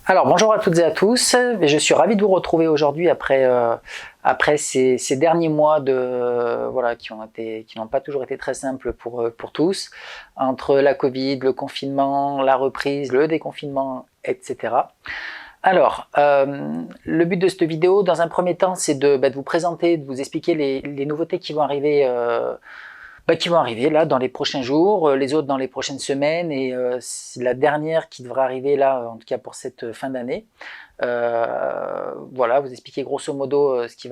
Alors bonjour à toutes et à tous, je suis ravi de vous retrouver aujourd'hui après ces derniers mois voilà, qui n'ont pas toujours été très simples pour tous, entre la Covid, le confinement, la reprise, le déconfinement, etc. Alors, le but de cette vidéo, dans un premier temps, c'est de vous présenter, de vous expliquer les nouveautés qui vont arriver là dans les prochains jours, les autres dans les prochaines semaines et la dernière qui devra arriver là, en tout cas pour cette fin d'année. Voilà, vous expliquer grosso modo ce qu'il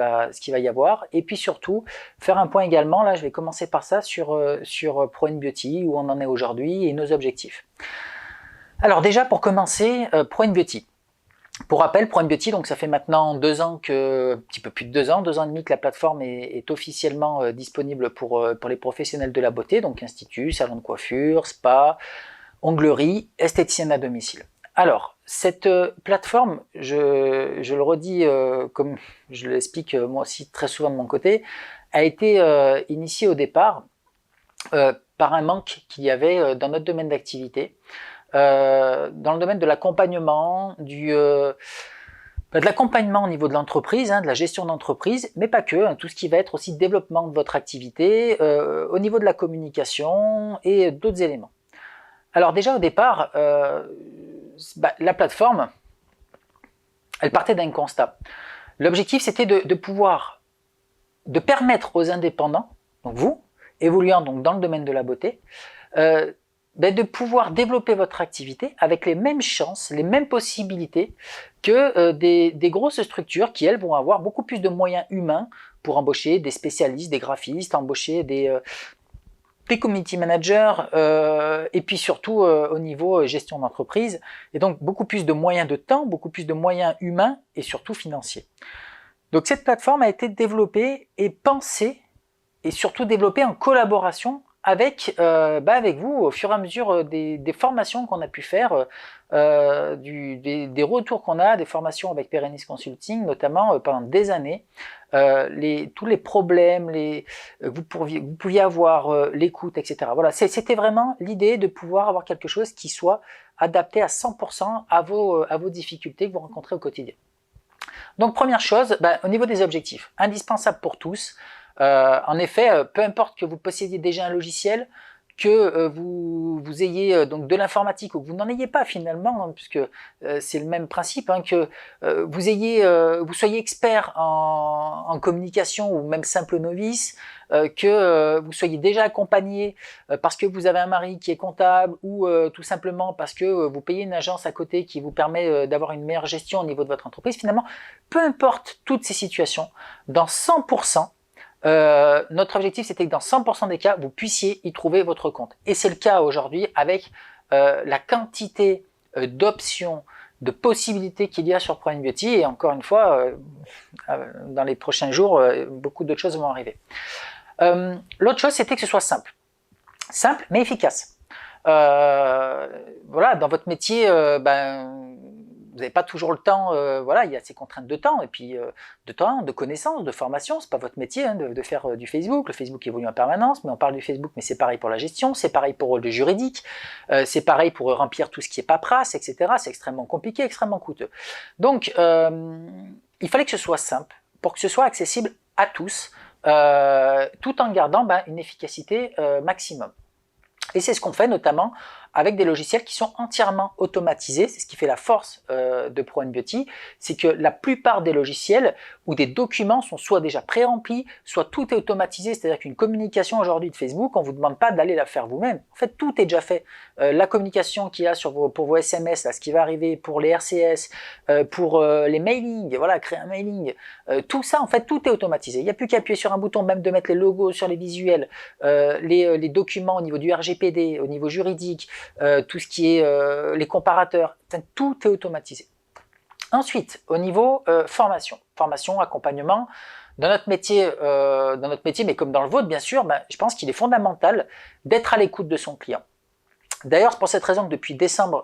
va y avoir, et puis surtout faire un point également, là je vais commencer par ça, sur Pro Beauty, où on en est aujourd'hui et nos objectifs. Alors déjà pour commencer, Pro Beauty. Pour rappel, Pro Beauty, donc ça fait maintenant un petit peu plus de 2 ans et demi que la plateforme est officiellement disponible pour les professionnels de la beauté, donc institut, salon de coiffure, spa, onglerie, esthéticienne à domicile. Alors, cette plateforme, je le redis comme je l'explique moi aussi très souvent de mon côté, a été initiée au départ par un manque qu'il y avait dans notre domaine d'activité. Dans le domaine de l'accompagnement, de l'accompagnement au niveau de l'entreprise, de la gestion d'entreprise, mais pas que, tout ce qui va être aussi développement de votre activité, au niveau de la communication et d'autres éléments. Alors déjà au départ, la plateforme, elle partait d'un constat. L'objectif c'était de permettre aux indépendants, donc vous, évoluant donc dans le domaine de la beauté, de pouvoir développer votre activité avec les mêmes chances, les mêmes possibilités que des grosses structures qui, elles, vont avoir beaucoup plus de moyens humains pour embaucher des spécialistes, des graphistes, embaucher des community managers, et puis surtout au niveau gestion d'entreprise, et donc beaucoup plus de moyens de temps, beaucoup plus de moyens humains et surtout financiers. Donc cette plateforme a été développée et pensée, et surtout développée en collaboration avec vous au fur et à mesure des formations qu'on a pu faire, des retours qu'on a, des formations avec Perennis Consulting notamment pendant des années, tous les problèmes vous pouviez avoir, l'écoute, etc. Voilà, c'était vraiment l'idée de pouvoir avoir quelque chose qui soit adapté à 100% à vos difficultés que vous rencontrez au quotidien. Donc première chose, au niveau des objectifs, indispensable pour tous. En effet, peu importe que vous possédiez déjà un logiciel, que vous ayez donc de l'informatique ou que vous n'en ayez pas finalement, puisque c'est le même principe, que vous soyez expert en communication ou même simple novice, que vous soyez déjà accompagné parce que vous avez un mari qui est comptable ou tout simplement parce que vous payez une agence à côté qui vous permet d'avoir une meilleure gestion au niveau de votre entreprise. Finalement, peu importe toutes ces situations, dans 100%, notre objectif c'était que dans 100% des cas, vous puissiez y trouver votre compte. Et c'est le cas aujourd'hui avec la quantité d'options, de possibilités qu'il y a sur Pro Beauty. Et encore une fois, dans les prochains jours, beaucoup d'autres choses vont arriver. L'autre chose c'était que ce soit simple. Simple mais efficace. Voilà, dans votre métier, vous n'avez pas toujours le temps, voilà, il y a ces contraintes de temps, et puis de temps, de connaissances, de formation, c'est pas votre métier de faire du Facebook, le Facebook évolue en permanence, mais on parle du Facebook, mais c'est pareil pour la gestion, c'est pareil pour le juridique, c'est pareil pour remplir tout ce qui est paperasse, etc. C'est extrêmement compliqué, extrêmement coûteux. Donc, il fallait que ce soit simple, pour que ce soit accessible à tous, tout en gardant une efficacité maximum. Et c'est ce qu'on fait notamment avec des logiciels qui sont entièrement automatisés. C'est ce qui fait la force de Pro Beauty, c'est que la plupart des logiciels ou des documents sont soit déjà pré-remplis, soit tout est automatisé, c'est-à-dire qu'une communication aujourd'hui de Facebook, on ne vous demande pas d'aller la faire vous-même. En fait, tout est déjà fait. La communication qu'il y a pour vos SMS, là, ce qui va arriver pour les RCS, pour les mailings, voilà, créer un mailing, tout ça, en fait, tout est automatisé. Il n'y a plus qu'à appuyer sur un bouton, même de mettre les logos sur les visuels, les documents au niveau du RGPD, au niveau juridique, tout ce qui est les comparateurs, tout est automatisé. Ensuite, au niveau formation, accompagnement, dans notre métier, mais comme dans le vôtre bien sûr, je pense qu'il est fondamental d'être à l'écoute de son client. D'ailleurs, c'est pour cette raison que depuis décembre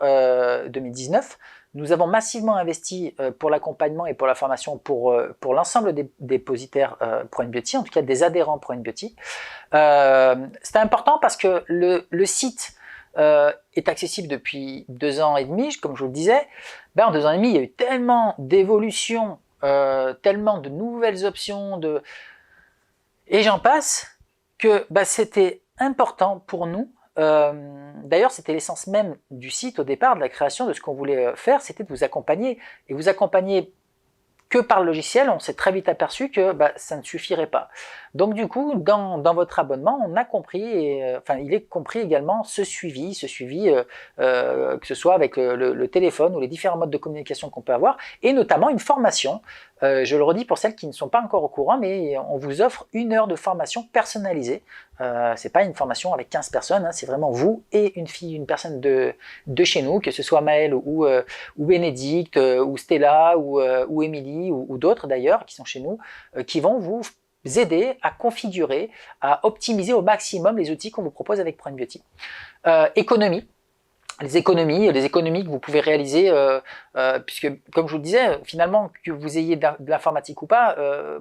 2019, nous avons massivement investi pour l'accompagnement et pour la formation pour l'ensemble des dépositaires Pro Beauty, en tout cas des adhérents Pro Beauty. C'était important parce que le site est accessible depuis 2 ans et demi, comme je vous le disais. En 2 ans et demi, il y a eu tellement d'évolutions, tellement de nouvelles options, et j'en passe, que c'était important pour nous. D'ailleurs, c'était l'essence même du site au départ, de la création, de ce qu'on voulait faire, c'était de vous accompagner. Et vous accompagner que par le logiciel, on s'est très vite aperçu que ça ne suffirait pas. Donc du coup, dans votre abonnement, on a compris, il est compris également ce suivi, que ce soit avec le téléphone ou les différents modes de communication qu'on peut avoir, et notamment une formation. Je le redis pour celles qui ne sont pas encore au courant, mais on vous offre 1 heure de formation personnalisée. C'est pas une formation avec 15 personnes, hein, c'est vraiment vous et une personne de chez nous, que ce soit Maëlle ou Bénédicte, ou Stella, ou Émilie, ou d'autres d'ailleurs, qui sont chez nous, qui vont vous aider à configurer, à optimiser au maximum les outils qu'on vous propose avec Prune Beauty. Économie. Les économies que vous pouvez réaliser, puisque comme je vous le disais, finalement, que vous ayez de l'informatique ou pas,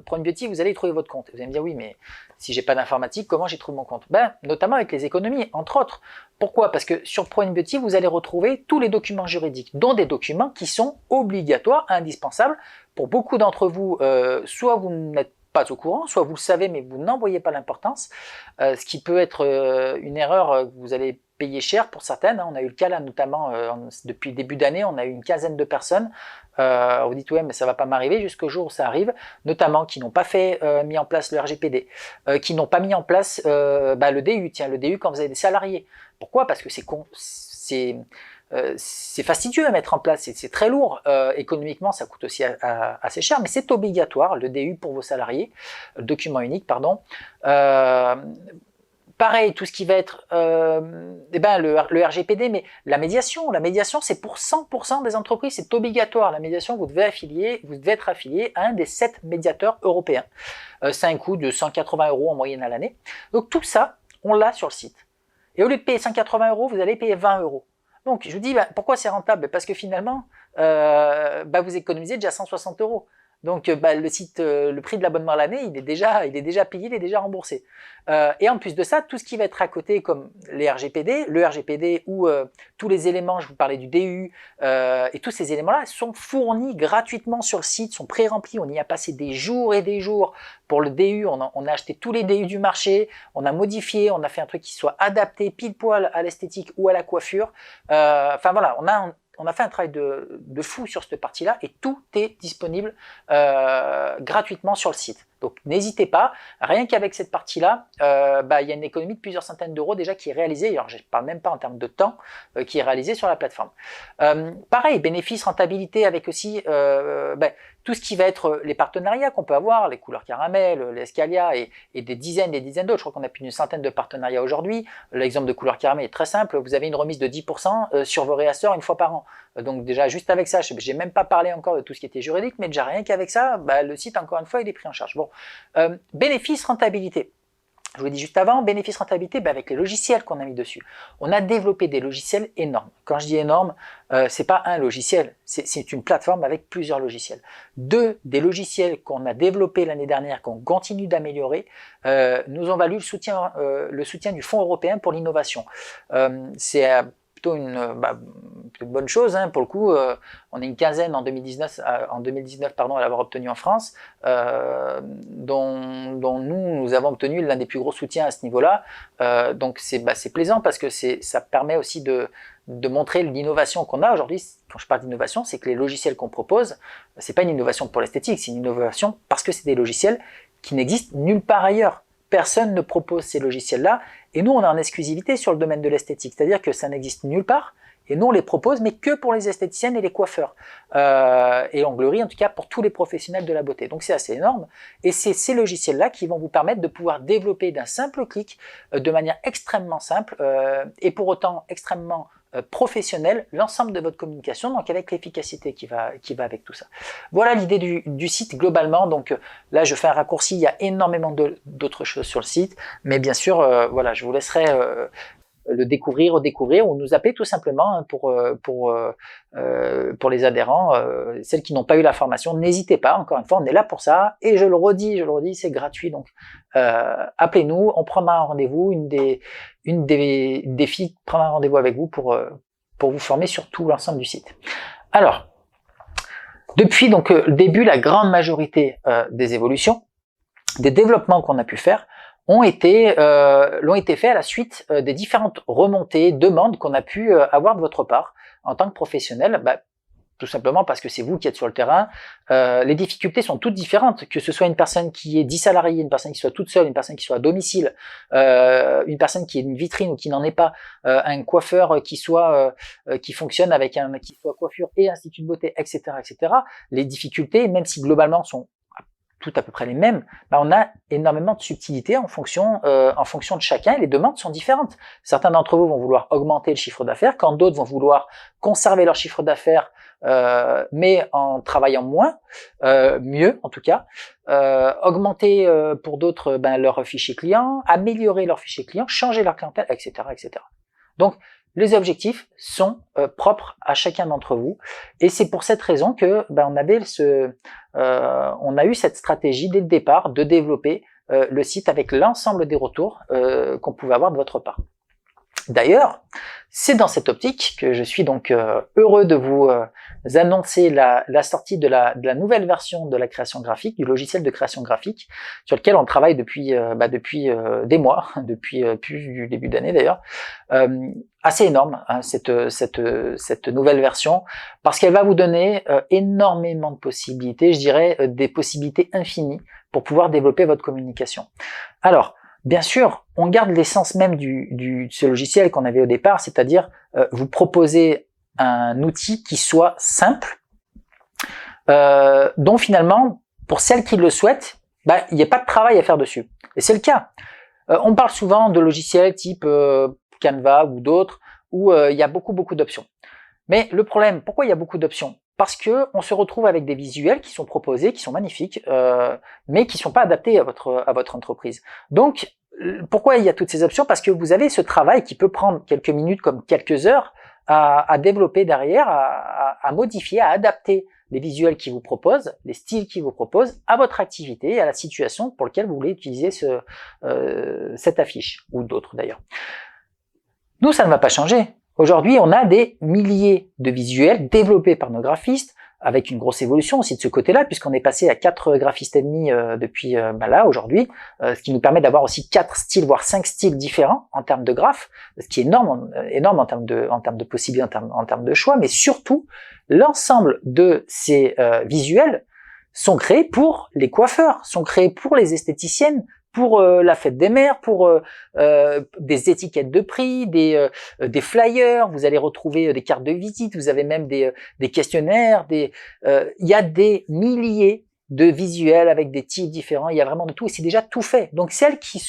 Prune Beauty, vous allez y trouver votre compte. Vous allez me dire, oui, mais si j'ai pas d'informatique, comment j'ai trouvé mon compte? Notamment avec les économies, entre autres. Pourquoi? Parce que sur Prune Beauty, vous allez retrouver tous les documents juridiques, dont des documents qui sont obligatoires, indispensables. Pour beaucoup d'entre vous, soit vous n'êtes pas au courant, soit vous le savez, mais vous n'en voyez pas l'importance, ce qui peut être une erreur que vous allez payer cher pour certaines. On a eu le cas là, notamment depuis le début d'année, on a eu une quinzaine de personnes. Vous dites ouais, mais ça va pas m'arriver, jusqu'au jour où ça arrive, notamment qui n'ont pas mis en place le RGPD, qui n'ont pas mis en place le DU. Tiens, le DU quand vous avez des salariés. Pourquoi? Parce que c'est fastidieux à mettre en place, c'est très lourd. Économiquement, ça coûte aussi assez cher, mais c'est obligatoire, le DU pour vos salariés, le document unique, pardon. Pareil, tout ce qui va être le RGPD, mais la médiation c'est pour 100% des entreprises, c'est obligatoire. La médiation, vous devez être affilié à un des 7 médiateurs européens. C'est un coût de 180 € en moyenne à l'année. Donc tout ça, on l'a sur le site. Et au lieu de payer 180 €, vous allez payer 20 €. Donc je vous dis, pourquoi c'est rentable? Parce que finalement, vous économisez déjà 160 €. Donc le site, le prix de l'abonnement à l'année, il est déjà payé, il est déjà remboursé. Et en plus de ça, tout ce qui va être à côté, comme le RGPD ou tous les éléments, je vous parlais du DU, et tous ces éléments-là sont fournis gratuitement sur le site, sont pré-remplis. On y a passé des jours et des jours pour le DU. On a acheté tous les DU du marché, on a modifié, on a fait un truc qui soit adapté pile poil à l'esthétique ou à la coiffure. Voilà, on a fait un travail de fou sur cette partie-là, et tout est disponible gratuitement sur le site. Donc n'hésitez pas, rien qu'avec cette partie-là, il y a une économie de plusieurs centaines d'euros déjà qui est réalisée, alors je ne parle même pas en termes de temps, qui est réalisée sur la plateforme. Pareil, bénéfice, rentabilité, avec aussi tout ce qui va être les partenariats qu'on peut avoir, les couleurs caramel, les Escalia, et des dizaines d'autres. Je crois qu'on a plus d'une centaine de partenariats aujourd'hui. L'exemple de couleur caramel est très simple, vous avez une remise de 10% sur vos réasseurs 1 fois par an. Donc déjà juste avec ça, j'ai même pas parlé encore de tout ce qui était juridique, mais déjà rien qu'avec ça, le site, encore une fois, il est pris en charge. Bon, bénéfice, rentabilité. Je vous l'ai dit juste avant, bénéfice, rentabilité, avec les logiciels qu'on a mis dessus. On a développé des logiciels énormes. Quand je dis énorme, c'est pas un logiciel, c'est une plateforme avec plusieurs logiciels. Des logiciels qu'on a développés l'année dernière, qu'on continue d'améliorer, nous ont valu le soutien du Fonds européen pour l'innovation. C'est plutôt une bonne chose, hein. Pour le coup, on est une quinzaine en 2019 à l'avoir obtenu en France, dont nous avons obtenu l'un des plus gros soutiens à ce niveau-là. Donc c'est plaisant, parce que ça permet aussi de montrer l'innovation qu'on a aujourd'hui. Quand je parle d'innovation, c'est que les logiciels qu'on propose, c'est pas une innovation pour l'esthétique, c'est une innovation parce que c'est des logiciels qui n'existent nulle part ailleurs. Personne ne propose ces logiciels-là, et nous on est en exclusivité sur le domaine de l'esthétique, c'est-à-dire que ça n'existe nulle part, et nous on les propose, mais que pour les esthéticiennes et les coiffeurs, et onglerie en tout cas pour tous les professionnels de la beauté. Donc c'est assez énorme, et c'est ces logiciels-là qui vont vous permettre de pouvoir développer d'un simple clic, de manière extrêmement simple, et pour autant extrêmement professionnel, l'ensemble de votre communication, donc avec l'efficacité qui va avec tout ça. Voilà l'idée du site globalement. Donc là je fais un raccourci, il y a énormément d'autres choses sur le site, mais bien sûr voilà, je vous laisserai le découvrir, redécouvrir, ou nous appeler tout simplement hein, pour les adhérents, celles qui n'ont pas eu la formation. N'hésitez pas, encore une fois, on est là pour ça, et je le redis, c'est gratuit, donc appelez-nous, on prendra un rendez-vous, une des filles prendra un rendez-vous avec vous pour vous former sur tout l'ensemble du site. Alors, depuis donc le début, la grande majorité des évolutions, des développements qu'on a pu faire, l'ont été faits à la suite des différentes remontées, demandes qu'on a pu avoir de votre part en tant que professionnel, tout simplement parce que c'est vous qui êtes sur le terrain. Les difficultés sont toutes différentes, que ce soit une personne qui est 10 salariés, une personne qui soit toute seule, une personne qui soit à domicile, une personne qui est une vitrine ou qui n'en est pas, un coiffeur qui fonctionne avec qui soit coiffure et institut de beauté, etc., etc. Les difficultés, même si globalement sont toutes à peu près les mêmes, on a énormément de subtilité en fonction de chacun, et les demandes sont différentes. Certains d'entre vous vont vouloir augmenter le chiffre d'affaires, quand d'autres vont vouloir conserver leur chiffre d'affaires, mais en travaillant moins, mieux en tout cas, augmenter pour d'autres leur fichier client, améliorer leur fichier client, changer leur clientèle, etc., etc. Donc, les objectifs sont propres à chacun d'entre vous, et c'est pour cette raison que on a eu cette stratégie dès le départ de développer le site avec l'ensemble des retours qu'on pouvait avoir de votre part. D'ailleurs, c'est dans cette optique que je suis donc heureux de vous annoncer la sortie de la nouvelle version de la création graphique, du logiciel de création graphique, sur lequel on travaille depuis des mois, depuis plus du début d'année d'ailleurs. Assez énorme hein, cette nouvelle version, parce qu'elle va vous donner énormément de possibilités, je dirais des possibilités infinies pour pouvoir développer votre communication. Alors, bien sûr, on garde l'essence même de ce logiciel qu'on avait au départ, c'est-à-dire vous proposer un outil qui soit simple, dont finalement, pour celles qui le souhaitent, il n'y a pas de travail à faire dessus. Et c'est le cas. On parle souvent de logiciels type Canva ou d'autres, où il y a beaucoup d'options. Mais le problème, pourquoi il y a beaucoup d'options? Parce que on se retrouve avec des visuels qui sont proposés, qui sont magnifiques, mais qui ne sont pas adaptés à votre entreprise. Donc, pourquoi il y a toutes ces options? Parce que vous avez ce travail qui peut prendre quelques minutes comme quelques heures à développer derrière, à modifier, à adapter les visuels qu'ils vous proposent, les styles qu'ils vous proposent à votre activité et à la situation pour laquelle vous voulez utiliser cette affiche, ou d'autres d'ailleurs. Nous, ça ne va pas changer. Aujourd'hui, on a des milliers de visuels développés par nos graphistes, avec une grosse évolution aussi de ce côté-là, puisqu'on est passé à 4 graphistes et demi depuis là, aujourd'hui, ce qui nous permet d'avoir aussi 4 styles, voire 5 styles différents en termes de graphes, ce qui est énorme en termes de possibilités, en termes de choix, mais surtout, l'ensemble de ces visuels sont créés pour les coiffeurs, sont créés pour les esthéticiennes, pour la fête des mères, pour des étiquettes de prix, des flyers, vous allez retrouver des cartes de visite, vous avez même des questionnaires, il y a des milliers de visuels avec des types différents, il y a vraiment de tout, et c'est déjà tout fait. Donc celles qui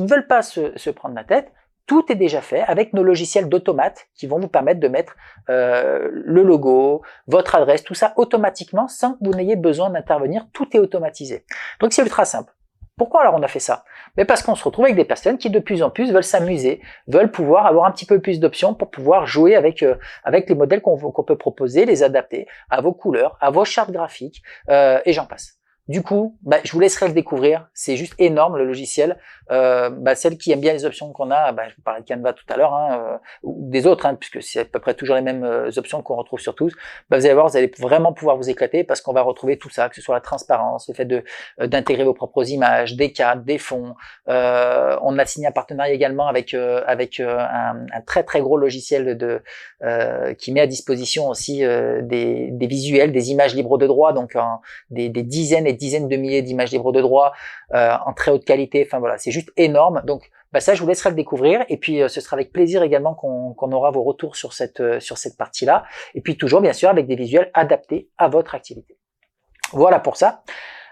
ne veulent pas se prendre la tête, tout est déjà fait avec nos logiciels d'automate qui vont vous permettre de mettre le logo, votre adresse, tout ça automatiquement sans que vous n'ayez besoin d'intervenir, tout est automatisé. Donc c'est ultra simple. Pourquoi alors on a fait ça? Mais parce qu'on se retrouve avec des personnes qui de plus en plus veulent s'amuser, veulent pouvoir avoir un petit peu plus d'options pour pouvoir jouer avec les modèles qu'on peut proposer, les adapter à vos couleurs, à vos chartes graphiques, et j'en passe. Du coup, je vous laisserai le découvrir, c'est juste énorme le logiciel. Celles qui aiment bien les options qu'on a, je vous parlais de Canva tout à l'heure, ou des autres, puisque c'est à peu près toujours les mêmes options qu'on retrouve sur tous, vous allez voir, vous allez vraiment pouvoir vous éclater parce qu'on va retrouver tout ça, que ce soit la transparence, le fait d'intégrer vos propres images, des cadres, des fonds. On a signé un partenariat également avec un très très gros logiciel qui met à disposition aussi des visuels, des images libres de droit, donc des dizaines et dizaines de milliers d'images libres de droit en très haute qualité. Enfin voilà, c'est juste énorme. Donc ça, je vous laisserai le découvrir, et puis ce sera avec plaisir également qu'on aura vos retours sur cette partie-là, et puis toujours bien sûr avec des visuels adaptés à votre activité. Voilà pour ça.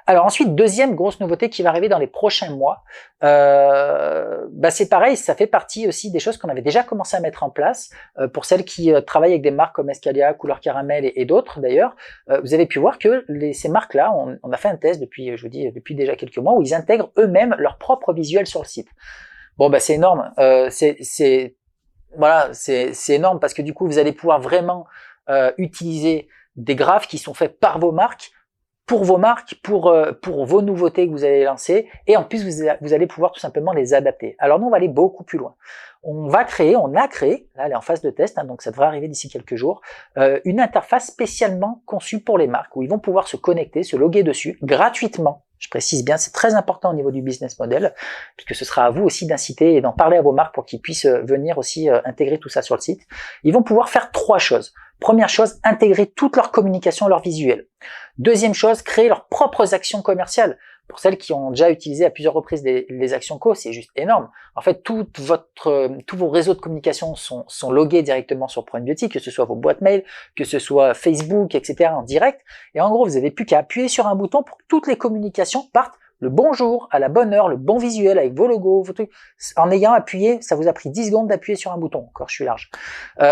Alors ensuite, deuxième grosse nouveauté qui va arriver dans les prochains mois, c'est pareil, ça fait partie aussi des choses qu'on avait déjà commencé à mettre en place pour celles qui travaillent avec des marques comme Escalia, Couleur Caramel et d'autres d'ailleurs. Vous avez pu voir que ces marques-là, on a fait un test depuis déjà quelques mois où ils intègrent eux-mêmes leur propre visuel sur le site. Bon, bah c'est énorme. Voilà, c'est énorme parce que du coup, vous allez pouvoir vraiment utiliser des graphes qui sont faits par vos marques, pour vos nouveautés que vous allez lancer, et en plus vous allez pouvoir tout simplement les adapter. Alors nous on va aller beaucoup plus loin. On a créé, là elle est en phase de test, hein, donc ça devrait arriver d'ici quelques jours, une interface spécialement conçue pour les marques, où ils vont pouvoir se connecter, se loguer dessus, gratuitement. Je précise bien, c'est très important au niveau du business model, puisque ce sera à vous aussi d'inciter et d'en parler à vos marques pour qu'ils puissent venir aussi intégrer tout ça sur le site. Ils vont pouvoir faire 3 choses. Première chose, intégrer toute leur communication, leur visuel. Deuxième chose, créer leurs propres actions commerciales. Pour celles qui ont déjà utilisé à plusieurs reprises les actions co, c'est juste énorme. En fait, tous vos réseaux de communication sont logués directement sur Prune Beauty, que ce soit vos boîtes mail, que ce soit Facebook, etc. en direct. Et en gros, vous n'avez plus qu'à appuyer sur un bouton pour que toutes les communications partent le bon jour, à la bonne heure, le bon visuel avec vos logos, vos trucs. En ayant appuyé, ça vous a pris 10 secondes d'appuyer sur un bouton. Encore, je suis large.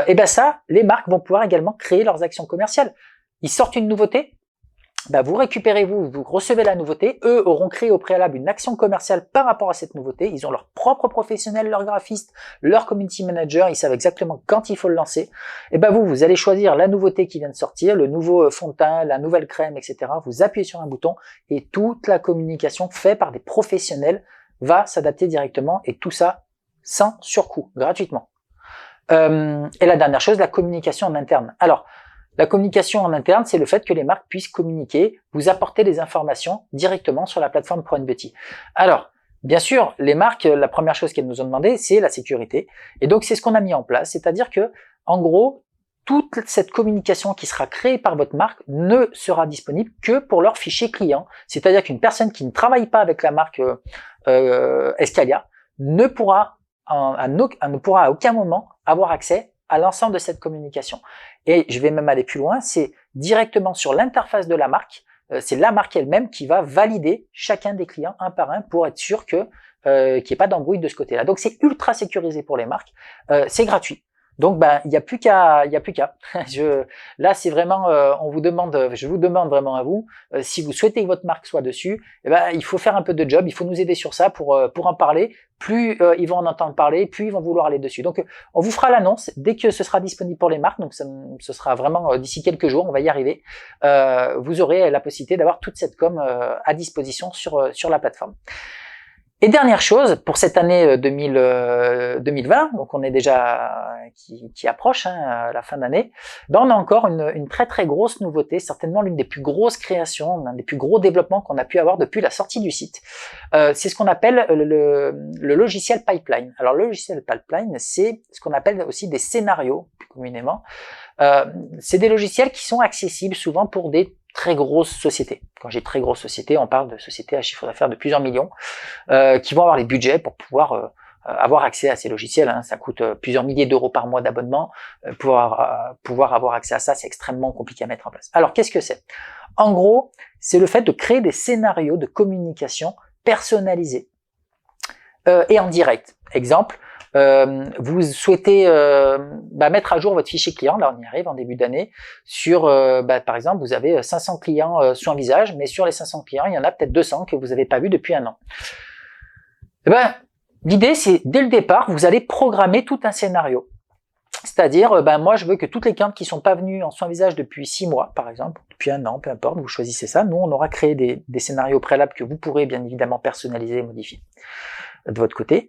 Et ben ça, les marques vont pouvoir également créer leurs actions commerciales. Ils sortent une nouveauté, bah vous récupérez, vous recevez la nouveauté, eux auront créé au préalable une action commerciale par rapport à cette nouveauté, ils ont leur propre professionnel, leur graphiste, leur community manager, ils savent exactement quand il faut le lancer, et ben vous allez choisir la nouveauté qui vient de sortir, le nouveau fond de teint, la nouvelle crème, etc. Vous appuyez sur un bouton et toute la communication faite par des professionnels va s'adapter directement, et tout ça sans surcoût, gratuitement. Et la dernière chose, la communication en interne. Alors, la communication en interne, c'est le fait que les marques puissent communiquer, vous apporter des informations directement sur la plateforme Prune Beauty. Alors, bien sûr, les marques, la première chose qu'elles nous ont demandé, c'est la sécurité. Et donc, c'est ce qu'on a mis en place. C'est-à-dire que, en gros, toute cette communication qui sera créée par votre marque ne sera disponible que pour leur fichier client. C'est-à-dire qu'une personne qui ne travaille pas avec la marque Escalia ne pourra à aucun moment avoir accès à l'ensemble de cette communication. Et je vais même aller plus loin, c'est directement sur l'interface de la marque, c'est la marque elle-même qui va valider chacun des clients un par un pour être sûr que qu'il n'y ait pas d'embrouille de ce côté-là. Donc c'est ultra sécurisé pour les marques, c'est gratuit. Donc ben il y a plus qu'à, là c'est vraiment, je vous demande vraiment à vous, si vous souhaitez que votre marque soit dessus, eh ben il faut faire un peu de job, il faut nous aider sur ça pour en parler. Plus ils vont en entendre parler, plus ils vont vouloir aller dessus. Donc on vous fera l'annonce dès que ce sera disponible pour les marques, donc ce sera vraiment d'ici quelques jours, on va y arriver. Vous aurez la possibilité d'avoir toute cette com à disposition sur la plateforme. Et dernière chose, pour cette année 2020, donc on est déjà qui approche à la fin d'année, ben on a encore une très très grosse nouveauté, certainement l'une des plus grosses créations, l'un des plus gros développements qu'on a pu avoir depuis la sortie du site. C'est ce qu'on appelle le logiciel pipeline. Alors le logiciel pipeline, c'est ce qu'on appelle aussi des scénarios, plus communément. C'est des logiciels qui sont accessibles souvent pour des très grosses sociétés. Quand j'ai très grosses sociétés, on parle de sociétés à chiffre d'affaires de plusieurs millions, qui vont avoir les budgets pour pouvoir avoir accès à ces logiciels. Ça coûte plusieurs milliers d'euros par mois d'abonnement. Pouvoir avoir accès à ça, c'est extrêmement compliqué à mettre en place. Alors, qu'est-ce que c'est? En gros, c'est le fait de créer des scénarios de communication personnalisés et en direct. Exemple, vous souhaitez mettre à jour votre fichier client, là on y arrive en début d'année, sur par exemple vous avez 500 clients soins visage, mais sur les 500 clients il y en a peut-être 200 que vous n'avez pas vu depuis un an. L'idée c'est dès le départ vous allez programmer tout un scénario, c'est-à-dire moi je veux que toutes les clientes qui sont pas venues en soins visage depuis 6 mois par exemple, depuis un an, peu importe, vous choisissez ça, nous on aura créé des scénarios préalables que vous pourrez bien évidemment personnaliser et modifier de votre côté.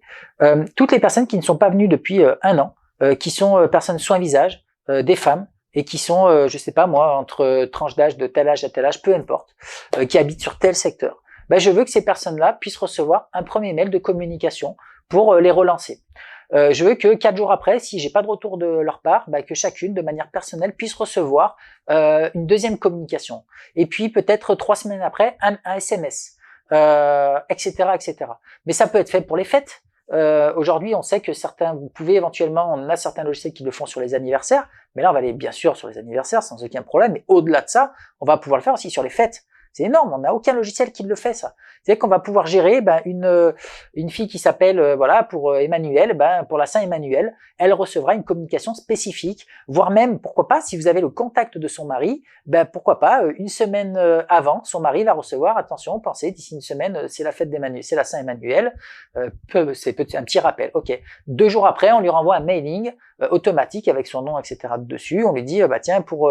Toutes les personnes qui ne sont pas venues depuis un an, qui sont personnes soins visage, des femmes, et qui sont, je sais pas moi, entre tranches d'âge de tel âge à tel âge, peu importe, qui habitent sur tel secteur. Je veux que ces personnes-là puissent recevoir un premier mail de communication pour les relancer. Je veux que 4 jours après, si j'ai pas de retour de leur part, que chacune, de manière personnelle, puisse recevoir une deuxième communication. Et puis peut-être 3 semaines après, un SMS. Etc., etc. Mais ça peut être fait pour les fêtes. Aujourd'hui, on sait que vous pouvez éventuellement, on a certains logiciels qui le font sur les anniversaires, mais là, on va aller bien sûr sur les anniversaires sans aucun problème. Mais au-delà de ça, on va pouvoir le faire aussi sur les fêtes. C'est énorme, on n'a aucun logiciel qui le fait ça. C'est-à-dire qu'on va pouvoir gérer une fille qui s'appelle, voilà, pour Emmanuel, pour la Saint-Emmanuel, elle recevra une communication spécifique, voire même, pourquoi pas, si vous avez le contact de son mari, pourquoi pas, une semaine avant, son mari va recevoir, attention, pensez, d'ici une semaine, c'est la fête d'Emmanuel, c'est la Saint-Emmanuel, c'est un petit rappel, ok. 2 jours après, on lui renvoie un mailing automatique avec son nom, etc. dessus, on lui dit, tiens, pour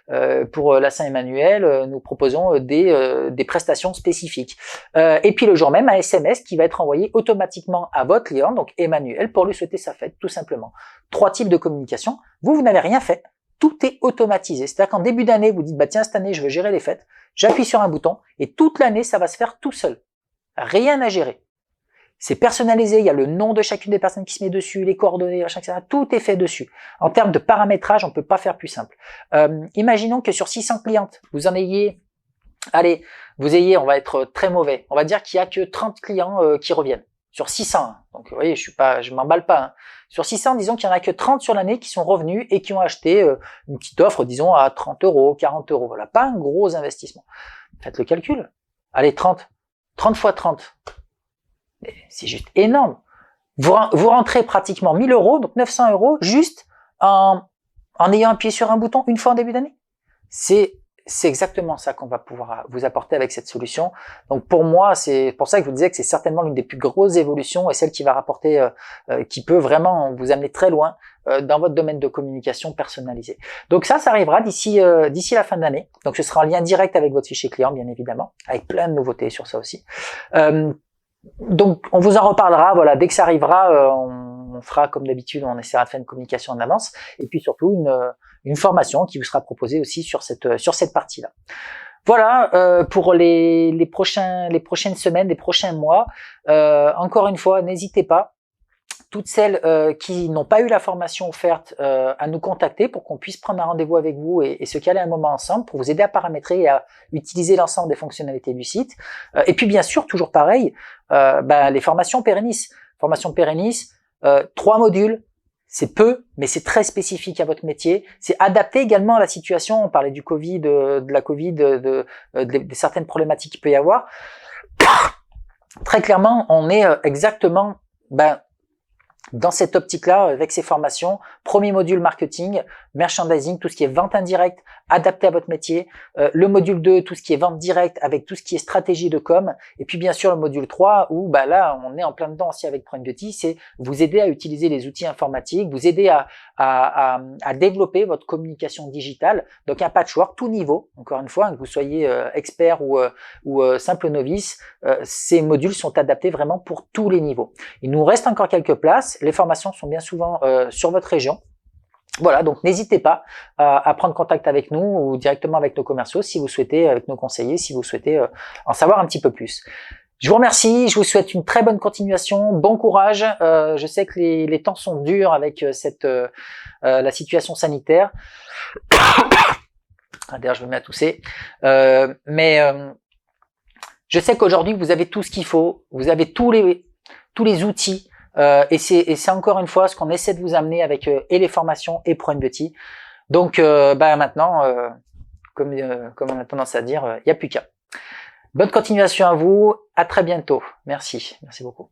la Saint-Emmanuel, nous proposons des prestations spécifiques. Et puis le jour même, un SMS qui va être envoyé automatiquement à votre client, donc Emmanuel, pour lui souhaiter sa fête, tout simplement. 3 types de communication. Vous n'avez rien fait. Tout est automatisé. C'est-à-dire qu'en début d'année, vous dites, tiens, cette année, je veux gérer les fêtes. J'appuie sur un bouton et toute l'année, ça va se faire tout seul. Rien à gérer. C'est personnalisé, il y a le nom de chacune des personnes qui se met dessus, les coordonnées, etc. Tout est fait dessus. En termes de paramétrage, on peut pas faire plus simple. Imaginons que sur 600 clientes, vous en ayez, on va être très mauvais. On va dire qu'il y a que 30 clients qui reviennent. Sur 600. Hein. Donc, vous voyez, je m'emballe pas. Hein. Sur 600, disons qu'il y en a que 30 sur l'année qui sont revenus et qui ont acheté une petite offre, disons, à 30 €, 40 €. Voilà. Pas un gros investissement. Faites le calcul. Allez, 30 fois 30. C'est juste énorme. Vous rentrez pratiquement 1000 €, donc 900 €, juste en ayant appuyé sur un bouton une fois en début d'année. C'est exactement ça qu'on va pouvoir vous apporter avec cette solution. Donc pour moi, c'est pour ça que je vous disais que c'est certainement l'une des plus grosses évolutions et celle qui va rapporter, qui peut vraiment vous amener très loin dans votre domaine de communication personnalisé. Donc ça arrivera d'ici la fin de l'année. Donc ce sera en lien direct avec votre fichier client, bien évidemment, avec plein de nouveautés sur ça aussi. Donc on vous en reparlera, voilà, dès que ça arrivera, on fera comme d'habitude, on essaiera de faire une communication en avance, et puis surtout une formation qui vous sera proposée aussi sur cette partie-là. Voilà pour les prochaines semaines, les prochains mois. Encore une fois, n'hésitez pas, toutes celles qui n'ont pas eu la formation offerte, à nous contacter pour qu'on puisse prendre un rendez-vous avec vous et se caler un moment ensemble pour vous aider à paramétrer et à utiliser l'ensemble des fonctionnalités du site. Et puis bien sûr, toujours pareil, les formations Pérennis. Formation Pérennis, 3 modules, c'est peu, mais c'est très spécifique à votre métier. C'est adapté également à la situation. On parlait du Covid, de la Covid, de certaines problématiques qu'il peut y avoir. Très clairement, on est exactement dans cette optique-là, avec ces formations. Premier module marketing, merchandising, tout ce qui est vente indirecte, adapté à votre métier. Le module 2, tout ce qui est vente directe, avec tout ce qui est stratégie de com. Et puis bien sûr le module 3, où là on est en plein dedans aussi avec Prime Beauty, c'est vous aider à utiliser les outils informatiques, vous aider à développer votre communication digitale. Donc un patchwork, tout niveau, encore une fois, que vous soyez expert ou simple novice, ces modules sont adaptés vraiment pour tous les niveaux. Il nous reste encore quelques places. Les formations sont bien souvent sur votre région. Voilà, donc n'hésitez pas à prendre contact avec nous ou directement avec nos commerciaux si vous souhaitez, avec nos conseillers, si vous souhaitez en savoir un petit peu plus. Je vous remercie, je vous souhaite une très bonne continuation, bon courage. Je sais que les temps sont durs avec la situation sanitaire. D'ailleurs, je me mets à tousser. Mais je sais qu'aujourd'hui, vous avez tout ce qu'il faut, vous avez tous les outils. Et c'est encore une fois ce qu'on essaie de vous amener avec et les formations et Prime Beauty. Donc maintenant, comme on a tendance à dire, il n'y a plus qu'à. Bonne continuation à vous, à très bientôt. Merci beaucoup.